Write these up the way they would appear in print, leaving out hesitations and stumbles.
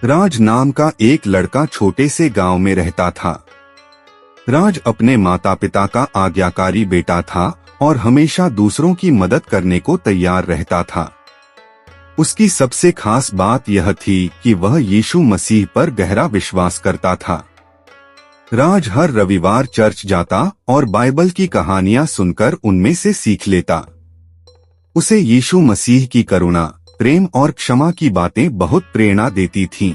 राज नाम का एक लड़का छोटे से गांव में रहता था। राज अपने माता पिता का आज्ञाकारी बेटा था और हमेशा दूसरों की मदद करने को तैयार रहता था। उसकी सबसे खास बात यह थी कि वह यीशु मसीह पर गहरा विश्वास करता था। राज हर रविवार चर्च जाता और बाइबल की कहानियां सुनकर उनमें से सीख लेता। उसे यीशु मसीह की करुणा, प्रेम और क्षमा की बातें बहुत प्रेरणा देती थीं।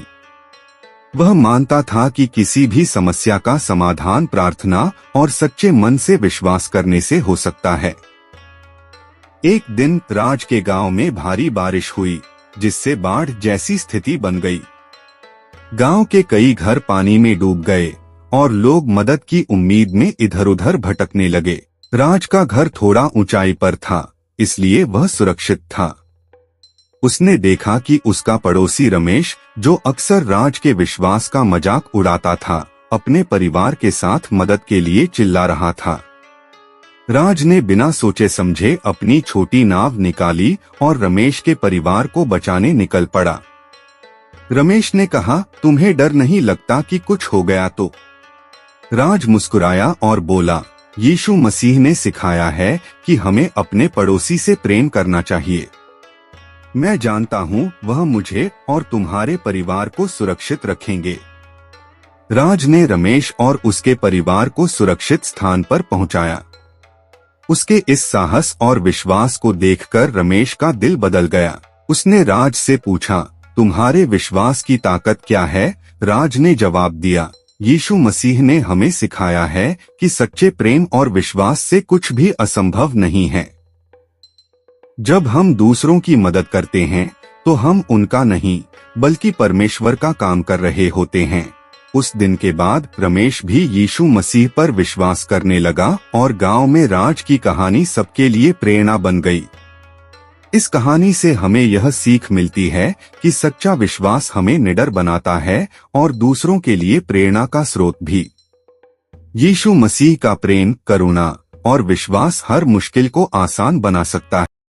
वह मानता था कि किसी भी समस्या का समाधान प्रार्थना और सच्चे मन से विश्वास करने से हो सकता है। एक दिन राज के गांव में भारी बारिश हुई, जिससे बाढ़ जैसी स्थिति बन गई। गांव के कई घर पानी में डूब गए और लोग मदद की उम्मीद में इधर उधर भटकने लगे। राज का घर थोड़ा ऊंचाई पर था, इसलिए वह सुरक्षित था। उसने देखा कि उसका पड़ोसी रमेश, जो अक्सर राज के विश्वास का मजाक उड़ाता था, अपने परिवार के साथ मदद के लिए चिल्ला रहा था। राज ने बिना सोचे समझे अपनी छोटी नाव निकाली और रमेश के परिवार को बचाने निकल पड़ा। रमेश ने कहा, तुम्हें डर नहीं लगता कि कुछ हो गया तो? राज मुस्कुराया और बोला, यीशु मसीह ने सिखाया है कि हमें अपने पड़ोसी से प्रेम करना चाहिए। मैं जानता हूँ वह मुझे और तुम्हारे परिवार को सुरक्षित रखेंगे। राज ने रमेश और उसके परिवार को सुरक्षित स्थान पर पहुंचाया। उसके इस साहस और विश्वास को देखकर रमेश का दिल बदल गया। उसने राज से पूछा, तुम्हारे विश्वास की ताकत क्या है? राज ने जवाब दिया, यीशु मसीह ने हमें सिखाया है कि सच्चे प्रेम और विश्वास से कुछ भी असंभव नहीं है। जब हम दूसरों की मदद करते हैं तो हम उनका नहीं बल्कि परमेश्वर का काम कर रहे होते हैं। उस दिन के बाद रमेश भी यीशु मसीह पर विश्वास करने लगा और गांव में राज की कहानी सबके लिए प्रेरणा बन गई। इस कहानी से हमें यह सीख मिलती है कि सच्चा विश्वास हमें निडर बनाता है और दूसरों के लिए प्रेरणा का स्रोत भी। यीशु मसीह का प्रेम, करुणा और विश्वास हर मुश्किल को आसान बना सकता है।